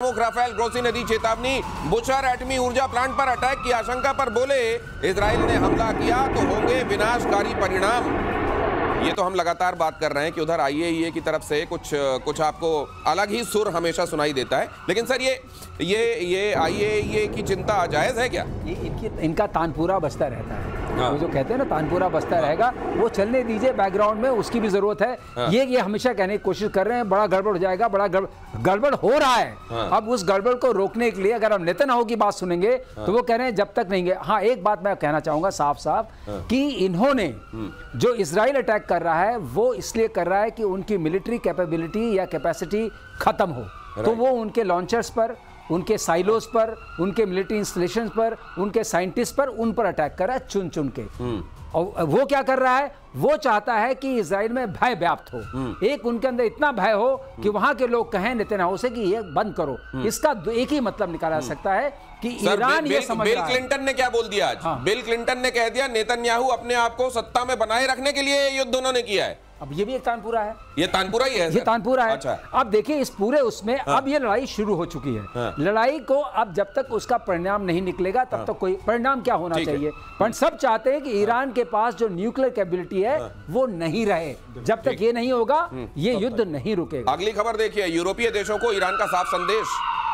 प्रमुख Rafale Grossi ने दी चेतावनी। बुशर एटमी ऊर्जा प्लांट पर अटैक की आशंका पर बोले, इजराइल ने हमला किया तो होंगे विनाशकारी परिणाम। ये तो हम लगातार बात कर रहे हैं कि उधर आईएईए की तरफ से कुछ आपको अलग ही सुर हमेशा सुनाई देता है, लेकिन सर ये आईएईए की चिंता जायज है क्या? इनका तानपुरा बजता रहता है। वो जो कहते हैं ना तानपुरा बजता रहेगा, वो चलने दीजिए बैकग्राउंड में, उसकी भी जरूरत है। ये हमेशा कहने की कोशिश कर रहे हैं बड़ा गड़बड़ हो जाएगा, बड़ा गड़बड़ हो रहा है। अब उस गड़बड़ को रोकने के लिए अगर हम नेतन्याहू की बात सुनेंगे तो वो कह रहे हैं जब तक नहीं। हाँ, एक बात मैं कहना चाहूंगा साफ साफ कि इन्होंने जो इजराइल अटैक कर रहा है वो इसलिए कर रहा है कि उनकी मिलिट्री कैपेबिलिटी या कैपेसिटी खत्म हो, तो वो उनके लॉन्चर्स पर, उनके साइलोस पर, उनके मिलिट्री इंस्टॉलेशंस पर, उनके साइंटिस्ट पर, उन पर अटैक कर रहा है चुन चुन के। और वो क्या कर रहा है, वो चाहता है कि इजराइल में भय व्याप्त हो, एक उनके अंदर इतना भय हो कि वहां के लोग कहें नेतन्याहू से कि ये बंद करो। इसका एक ही मतलब निकाला जा सकता है कि ईरान ये समझ रहा है। बिल क्लिंटन ने क्या बोल दिया आज? बिल क्लिंटन ने कह दिया नेतन्याहू अपने आप को सत्ता में बनाए रखने के लिए युद्ध उन्होंने किया है। अब ये भी एक तानपुरा है, ये तानपुरा ही है, ये तानपुरा है। अच्छा। अब देखिए इस पूरे उसमें अब ये लड़ाई शुरू हो चुकी है। लड़ाई को अब जब तक उसका परिणाम नहीं निकलेगा तब तक कोई परिणाम क्या होना चाहिए, पर सब चाहते हैं कि ईरान के पास जो न्यूक्लियर कैपेबिलिटी है वो नहीं रहे। जब तक ये नहीं होगा ये युद्ध नहीं रुकेगा। अगली खबर देखिए, यूरोपीय देशों को ईरान का साफ संदेश,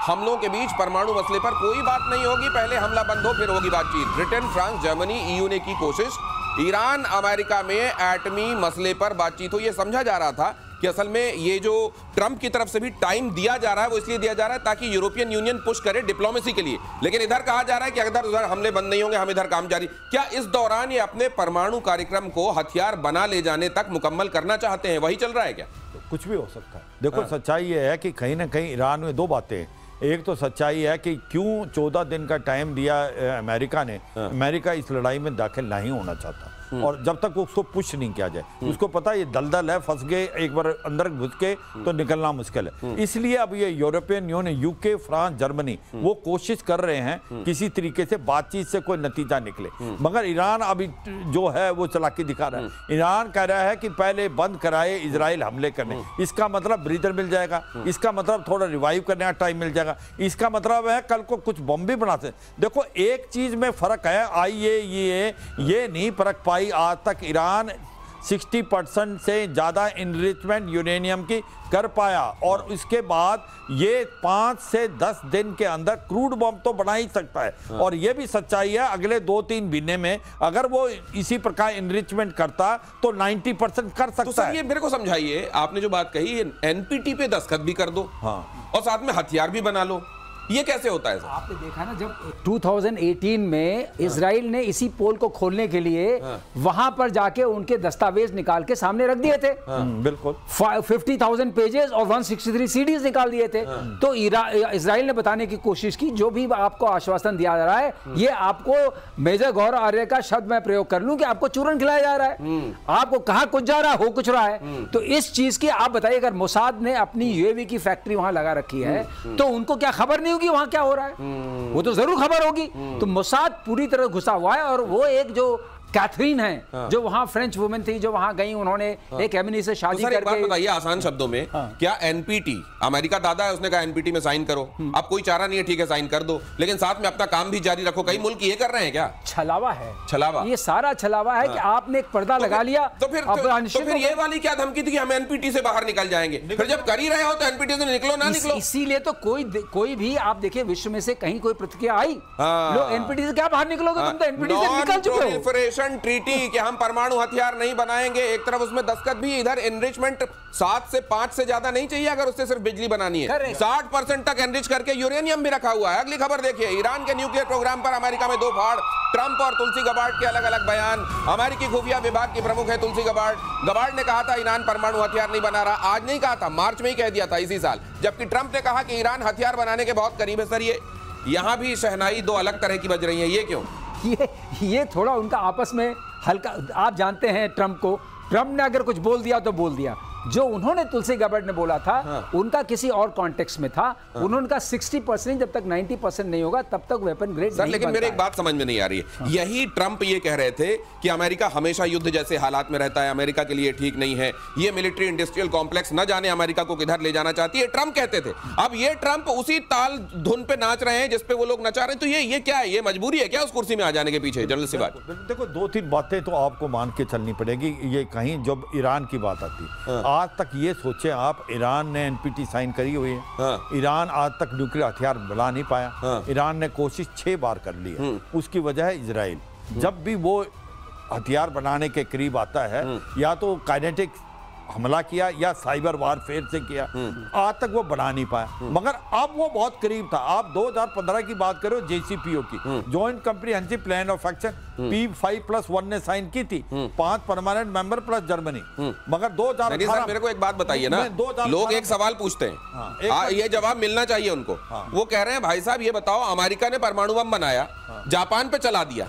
हमलों के बीच परमाणु मसले पर कोई बात नहीं होगी, पहले हमला बंद हो फिर होगी बातचीत। ब्रिटेन, फ्रांस, जर्मनी, ईयू ने की कोशिश, ईरान अमेरिका में एटमी मसले पर बातचीत हो। यह समझा जा रहा था कि असल में ये जो ट्रंप की तरफ से भी टाइम दिया जा रहा है वो इसलिए दिया जा रहा है ताकि यूरोपियन यूनियन पुश करे डिप्लोमेसी के लिए, लेकिन इधर कहा जा रहा है कि अगर उधर हमले बंद नहीं होंगे हम इधर काम जारी। क्या इस दौरान ये अपने परमाणु कार्यक्रम को हथियार बना ले जाने तक मुकम्मल करना चाहते हैं? वही चल रहा है क्या? कुछ भी हो सकता है। देखो सच्चाई ये है कि कहीं ना कहीं ईरान में दो बातें हैं। एक तो सच्चाई है कि क्यों 14 दिन का टाइम दिया अमेरिका ने, अमेरिका इस लड़ाई में दाखिल नहीं होना चाहता, और जब तक उसको पुश नहीं किया जाए, उसको पता है ये दलदल है, फंस गए एक बार अंदर घुस के तो निकलना मुश्किल है। इसलिए अब ये European union, UK, France, Germany वो कोशिश कर रहे हैं किसी तरीके से बातचीत से कोई नतीजा निकले, मगर ईरान अभी जो है वो चालाकी दिखा रहा है। ईरान कह रहा है कि पहले बंद कराए इजराइल हमले करने, इसका मतलब ब्रीदर मिल जाएगा, इसका मतलब थोड़ा रिवाइव करने का टाइम मिल जाएगा, इसका मतलब है कल को कुछ बम भी बनाते। देखो एक चीज में फर्क है, आईएईए ये नहीं परख पाई आज तक ईरान 60% से ज्यादा इनरिचमेंट यूरेनियम की कर पाया, और उसके बाद ये 5 से 10 दिन के अंदर क्रूड बम तो बना ही सकता है। और ये भी सच्चाई है अगले 2-3 महीने में अगर वो इसी प्रकार इनरिचमेंट करता तो 90% कर सकता है। ये मेरे को समझाइए, आपने जो बात कही एनपीटी पे दस्तखत भी कर दो और साथ में हथियार भी बना लो, ये कैसे होता है सर? आपने देखा ना जब 2018 में इजराइल ने इसी पोल को खोलने के लिए वहां पर जाके उनके दस्तावेज निकाल के सामने रख दिए थे। बिल्कुल 50,000 पेजेस और 163 सीडीज निकाल दिए थे। तो इजराइल ने बताने की कोशिश की, जो भी आपको आश्वासन दिया जा रहा है ये आपको, मेजर गौरव आर्य का शब्द मैं प्रयोग कर लूं कि आपको चूरन खिलाया जा रहा है, आपको कहा कुछ जा रहा है हो कुछ रहा है। तो इस चीज की आप बताइए, अगर मोसाद ने अपनी यूएवी की फैक्ट्री वहां लगा रखी है तो उनको क्या खबर नहीं कि वहां क्या हो रहा है? वो तो जरूर खबर होगी। तो मोसाद पूरी तरह घुसा हुआ है, और वो एक जो कैथरीन है जो वहां फ्रेंच वुमेन थी जो वहां गई, उन्होंने एक एमिनी से शादी करके। एक बात बताइए आसान शब्दों में, क्या एनपीटी, अमेरिका दादा है उसने कहा एनपीटी में साइन करो, अब कोई चारा नहीं है, ठीक है साइन कर दो, लेकिन साथ में अपना काम भी जारी रखो। कई मुल्क ये कर रहे हैं क्या? छलावा है, छलावा, ये सारा छलावा है कि आपने एक पर्दा लगा लिया। तो फिर ये वाली क्या धमकी थी कि हम एनपीटी से बाहर निकल जाएंगे, फिर जब कर ही रहे हो तो एनपीटी से निकलो ना निकलो। इसीलिए तो कोई भी आप देखिए विश्व में से कहीं कोई प्रतिक्रिया आई, लो एनपीटी से क्या बाहर निकलोगे, तुम तो एनपीटी से निकल चुके हो। ट्रीटी हम परमाणु हथियार नहीं बनाएंगे, एक तरफ उसमें दस्तखत भी, इधर एनरिचमेंट 7 से 5 से ज्यादा नहीं चाहिए अगर उससे सिर्फ बिजली बनानी है। 60% तक एनरिच करके यूरेनियम भी रखा हुआ है। अगली खबर देखिए, ईरान के न्यूक्लियर प्रोग्राम पर अमेरिका में दो फाड़, ट्रंप और तुलसी गबार्ड के अलग अलग बयान। अमेरिकी खुफिया विभाग की प्रमुख है तुलसी गबार्ड ने कहा था ईरान परमाणु हथियार नहीं बना रहा, आज नहीं कहा था, मार्च में ही कह दिया था इसी साल, जबकि ट्रंप ने कहा कि ईरान हथियार बनाने के बहुत करीब है। सर ये यहां भी शहनाई दो अलग तरह की बज रही है, ये क्यों? ये थोड़ा उनका आपस में हल्का, आप जानते हैं ट्रंप को, ट्रंप ने अगर कुछ बोल दिया तो बोल दिया, जो उन्होंने तुलसी गैबर्ट ने बोला था उनका किसी और कॉन्टेक्स्ट में था। उन्होंने कहा 60% जब तक 90% नहीं होगा तब तक वेपन ग्रेड नहीं। लेकिन मेरे एक बात समझ में नहीं आ रही है, यही ट्रंप ये कह रहे थे कि अमेरिका हमेशा युद्ध जैसे हालात में रहता है, अमेरिका के लिए ठीक नहीं है, ये मिलिट्री इंडस्ट्रियल कॉम्प्लेक्स न जाने अमेरिका को किधर ले जाना चाहती है, ट्रंप कहते थे। अब ये ट्रंप उसी ताल धुन पे नाच रहे हैं जिस पे वो लोग नचा रहे हैं, तो ये क्या है, ये मजबूरी है क्या उस कुर्सी में आ जाने के पीछे? जनरल सी बात देखो, 2-3 बातें तो आपको मान के चलनी पड़ेगी। ये कहीं जब ईरान की बात आती, आज तक ये सोचे आप, ईरान ने एनपीटी साइन करी हुई है, ईरान आज तक न्यूक्लियर हथियार बना नहीं पाया। ईरान ने कोशिश 6 बार कर ली है। उसकी वजह है इजराइल। जब भी वो हथियार बनाने के करीब आता है, या तो काइनेटिक हमला किया या साइबर वारफेयर से किया, आज तक वो बना नहीं पाया। मगर अब वो बहुत करीब था। आप 2015 की बात करो, JCPO की, joint comprehensive plan of action, P5+1 ने साइन की थी, 5 परमानेंट मेंबर प्लस जर्मनी। मगर 2018 मेरे को एक बात बताइए ना, लोग एक सवाल पूछते हैं, ये जवाब मिलना चाहिए उनको। वो कह रहे हैं भाई साहब ये बताओ, अमेरिका ने परमाणु बम बनाया, जापान पे चला दिया,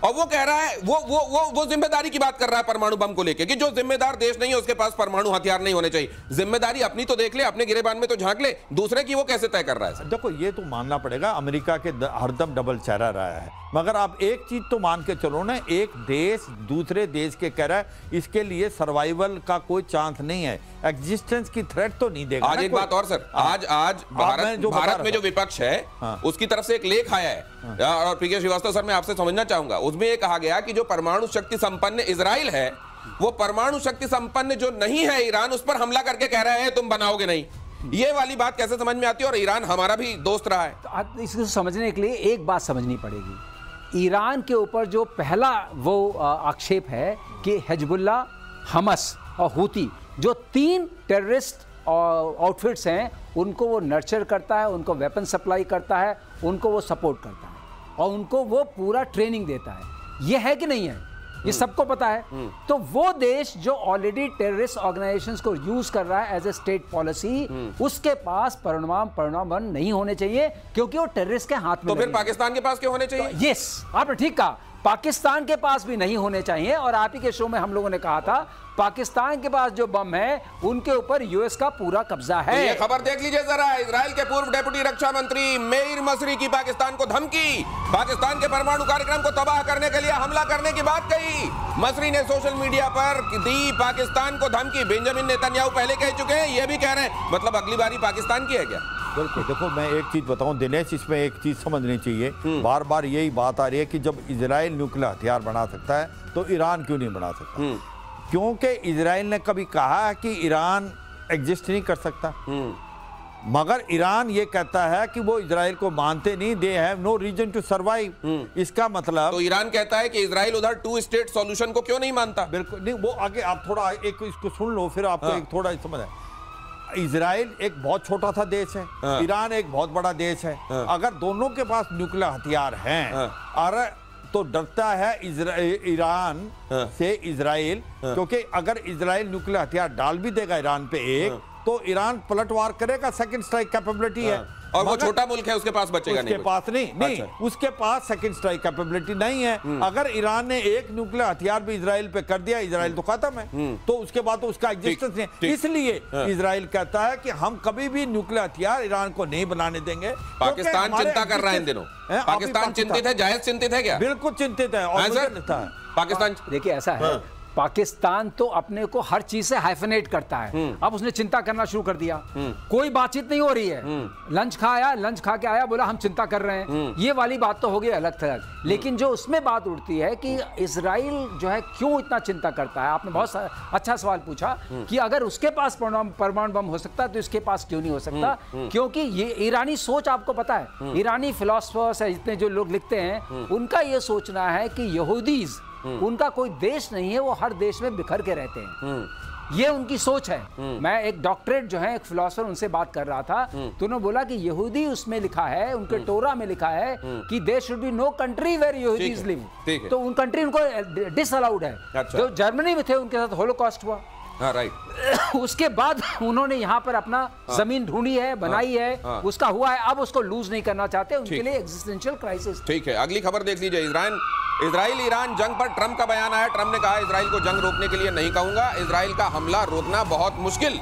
और वो कह रहा है वो जिम्मेदारी की बात कर रहा है परमाणु बम को लेके कि जो जिम्मेदार देश नहीं है उसके पास परमाणु हथियार नहीं होने चाहिए। जिम्मेदारी अपनी तो देख ले, अपने गिरेबान में तो झांक ले, दूसरे की वो कैसे तय कर रहा है? देखो, ये तो मानना पड़ेगा अमेरिका के हरदम डबल चेहरा रहा है। मगर आप एक चीज तो मान के चलो ना, एक देश दूसरे देश के कह रहा है इसके लिए सर्वाइवल का कोई चांस नहीं है, एग्जिस्टेंस की थ्रेट तो नहीं देगा। आज एक बात और सर, आज भारत में जो विपक्ष है उसकी तरफ से एक लेख आया है, और पीके श्रीवास्तव सर मैं आपसे समझना चाहूंगा, उसमें ये कहा गया कि जो परमाणु शक्ति संपन्न इजराइल है, वो परमाणु शक्ति संपन्न जो नहीं है ईरान, उस पर हमला करके कह रहे हैं तुम बनाओगे नहीं। ये वाली बात कैसे समझ में आती है? और ईरान हमारा भी दोस्त रहा है। तो इसको समझने के लिए एक बात समझनी पड़ेगी, ईरान के ऊपर जो पहला वो आक्षेप है कि हिजबुल्ला, हमस और हूती जो 3 टेररिस्ट आउटफिट्स हैं, उनको वो नर्चर करता है, उनको वेपन सप्लाई करता है, उनको वो सपोर्ट करता है और उनको वो पूरा ट्रेनिंग देता है। ये है कि नहीं है? ये सबको पता है। तो वो देश जो ऑलरेडी टेररिस्ट ऑर्गेनाइजेशंस को यूज कर रहा है एज ए स्टेट पॉलिसी, उसके पास परमाणु नहीं होने चाहिए, क्योंकि वो टेररिस्ट के हाथ में। तो फिर पाकिस्तान के पास क्यों होने चाहिए? यस, आपने ठीक कहा, पाकिस्तान के पास भी नहीं होने चाहिए। और आप ही के शो में हम लोगों ने कहा था, पाकिस्तान के पास जो बम है उनके ऊपर यूएस का पूरा कब्जा है। तो ये खबर देख लीजिए जरा, इजराइल के पूर्व डेप्यूटी रक्षा मंत्री मेयर मसरी की पाकिस्तान को धमकी, पाकिस्तान के परमाणु कार्यक्रम को तबाह करने के लिए हमला करने की बात कही। मसरी ने सोशल मीडिया पर दी पाकिस्तान को धमकी। बेंजामिन नेतन्याहू पहले कह चुके हैं, ये भी कह रहे हैं, मतलब अगली बारी पाकिस्तान की है क्या? बिल्कुल। देखो, मैं एक चीज बताऊं दिनेश, इसमें एक चीज समझनी चाहिए, बार बार यही बात आ रही है कि जब इजराइल न्यूक्लियर हथियार बना सकता है तो ईरान क्यों नहीं बना सकता? क्योंकि इजराइल ने कभी कहा कि ईरान एग्जिस्ट नहीं कर सकता, मगर ईरान ये कहता है कि वो इजराइल को मानते नहीं, they have no reason to survive. इसका मतलब तो ईरान कहता है कि इजराइल उधर 2 स्टेट सॉल्यूशन को क्यों नहीं मानता? बिल्कुल नहीं, वो आगे आप थोड़ा एक इसको सुन लो, फिर आपको एक थोड़ा समझ आए। इजराइल एक बहुत छोटा सा देश है, ईरान एक बहुत बड़ा देश है। अगर दोनों के पास न्यूक्लियर हथियार हैं, और तो डरता है ईरान से इजराइल, क्योंकि अगर इजराइल न्यूक्लियर हथियार डाल भी देगा ईरान पे एक, तो ईरान पलटवार करेगा, सेकंड स्ट्राइक कैपेबिलिटी है। और वो छोटा मुल्क है, उसके पास बचेगा नहीं, उसके पास नहीं, अच्छा। उसके पास सेकंड स्ट्राइक कैपेबिलिटी नहीं है। अगर ईरान ने एक न्यूक्लियर हथियार भी इजराइल पे कर दिया, इजराइल तो खत्म है, तो उसके बाद तो उसका एग्जिस्टेंस नहीं। इसलिए इजराइल कहता है कि हम कभी भी न्यूक्लियर हथियार ईरान को नहीं बनाने देंगे। पाकिस्तान चिंता कर रहा है इन दिनों, पाकिस्तान चिंतित है, जायज चिंतित है क्या? बिल्कुल चिंतित है। और पाकिस्तान, देखिए ऐसा है, पाकिस्तान तो अपने को हर चीज से हाइफनेट करता है। अब उसने चिंता करना शुरू कर दिया, कोई बातचीत नहीं हो रही है। लंच खा के आया, बोला हम चिंता कर रहे हैं, ये वाली बात तो हो गई अलग थलग। लेकिन जो उसमें बात उठती है कि इजराइल जो है क्यों इतना चिंता करता है, आपने बहुत अच्छा सवाल पूछा कि अगर उसके पास परमाणु बम हो सकता है तो इसके पास क्यों नहीं हो सकता? क्योंकि ये ईरानी सोच आपको पता है, ईरानी फिलोसफर्स है जितने जो लोग लिखते हैं, उनका ये सोचना है कि यहूदीज उनका कोई देश नहीं है, वो हर देश में बिखर के रहते हैं। ये उनकी सोच है। मैं एक डॉक्टरेट जो है, एक फिलोसफर, उनसे बात कर रहा था, तो उन्होंने बोला कि यहूदी उसमें लिखा है, उनके टोरा में लिखा है कि there should be no country where यहूदीज लिव। तो उन कंट्री उनको डिसअलाउड है। जो जर्मनी में थे उनके साथ होलोकॉस्ट हुआ, हाँ, राइट। उसके बाद उन्होंने यहाँ पर अपना जमीन ढूंढी है, बनाई है, उसका हुआ है, अब उसको लूज नहीं करना चाहते, उनके लिए एग्जिस्टेंशियल क्राइसिस। ठीक है, अगली खबर देख लीजिए। इजराइल ईरान जंग पर ट्रंप का बयान आया। ट्रंप ने कहा इजराइल को जंग रोकने के लिए नहीं कहूंगा, इजराइल का हमला रोकना बहुत मुश्किल।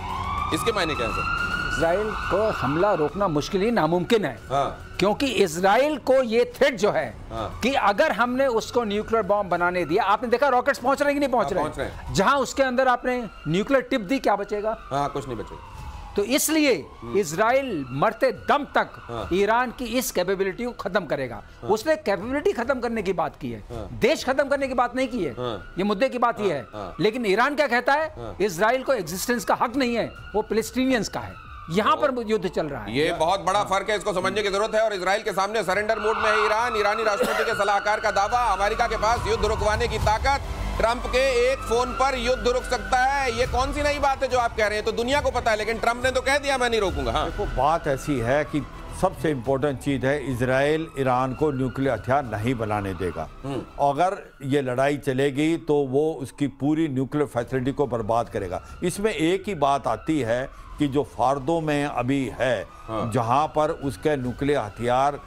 इसके मायने क्या है सर? इजराइल को हमला रोकना मुश्किल ही नामुमकिन है। हाँ। क्योंकि इजराइल को ये थ्रेट जो है कि अगर हमने उसको न्यूक्लियर बॉम्ब बनाने दिया, आपने देखा रॉकेट्स पहुंच रहे हैं कि नहीं पहुंच रहे हैं? जहां उसके अंदर आपने न्यूक्लियर टिप दी, क्या बचेगा? हाँ, कुछ नहीं बचेगा। तो इसलिए इजराइल मरते दम तक ईरान की इस कैपेबिलिटी को खत्म करेगा। उसने कैपेबिलिटी खत्म करने की बात की है, देश खत्म करने की बात नहीं की है। ये मुद्दे की बात ये है। लेकिन ईरान क्या कहता है? इजराइल को एग्जिस्टेंस का हक नहीं है, वो फिलिस्तीनियंस का है। यहाँ पर युद्ध चल रहा है। ये बहुत बड़ा फर्क है, इसको समझने की जरूरत है। और इजराइल के सामने सरेंडर मोड में है ईरान। ईरानी राष्ट्रपति के सलाहकार का दावा, अमेरिका के पास युद्ध रुकवाने की ताकत, ट्रंप के एक फोन पर युद्ध रुक सकता है। ये कौन सी नई बात है जो आप कह रहे हैं? तो दुनिया को पता है, लेकिन ट्रंप ने तो कह दिया मैं नहीं रोकूंगा। हाँ। देखो, बात ऐसी है कि सबसे इंपॉर्टेंट चीज है, इजराइल ईरान को न्यूक्लियर हथियार नहीं बनाने देगा। अगर ये लड़ाई चलेगी तो वो उसकी पूरी न्यूक्लियर फैसिलिटी को बर्बाद करेगा। इसमें एक ही बात आती है कि जो फार्दो में अभी है, जहां पर उसके न्यूक्लियर हथियार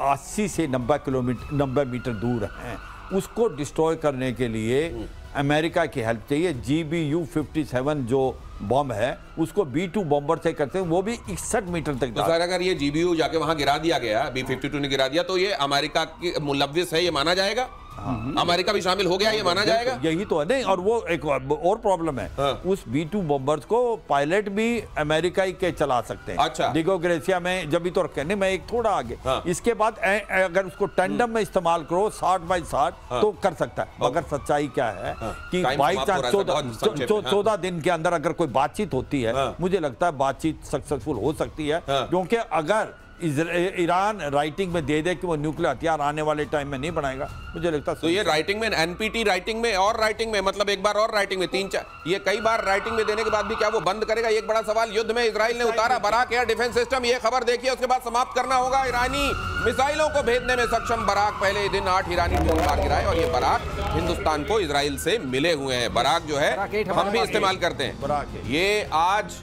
80 से 90 मीटर दूर हैं, उसको डिस्ट्रॉय करने के लिए अमेरिका की हेल्प चाहिए। GBU-57 जो बम है, उसको B-2 बॉम्बर से करते हैं, वो भी 61 मीटर तक। तो सर, अगर ये GBU जाके वहां गिरा दिया गया, B-52 ने गिरा दिया, तो ये अमेरिका की मुलव्विस है, ये माना जाएगा? अमेरिका भी शामिल हो गया, ये माना जाएगा? यही तो है। नहीं, और वो एक और प्रॉब्लम है। उस B-2 बॉम्बर्स को पायलट भी अमेरिका ही के चला सकते हैं। अच्छा। डिगो ग्रेसिया में जब भी तो रखे नहीं, मैं एक थोड़ा आगे। इसके बाद अगर उसको टैंडम में इस्तेमाल करो 60 बाई 60 तो कर सकता है। मगर सच्चाई क्या है कि बाई चांस 14 दिन के अंदर अगर कोई बातचीत होती है, मुझे लगता है बातचीत सक्सेसफुल हो सकती है। क्योंकि अगर ईरान राइटिंग में दे दे कि वो न्यूक्लियर हथियार आने वाले टाइम में नहीं बनाएगा, मुझे लगता है। तो ये राइटिंग में, NPT राइटिंग में और राइटिंग में, मतलब एक बार और राइटिंग में, 3-4, ये कई बार राइटिंग में देने के बाद भी क्या वो बंद करेगा? एक बड़ा सवाल। युद्ध में इजराइल ने उतारा बराक एयर डिफेंस सिस्टम, ये खबर देखिए, उसके बाद समाप्त करना होगा। ईरानी मिसाइलों को भेजने में सक्षम बराक, पहले दिन 8 ईरानी ड्रोन मार गिराए। और ये बराक हिंदुस्तान को इजराइल से मिले हुए हैं। बराक जो है हम भी इस्तेमाल करते हैं। ये आज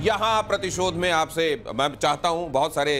यहाँ प्रतिशोध में आपसे मैं चाहता हूं बहुत सारे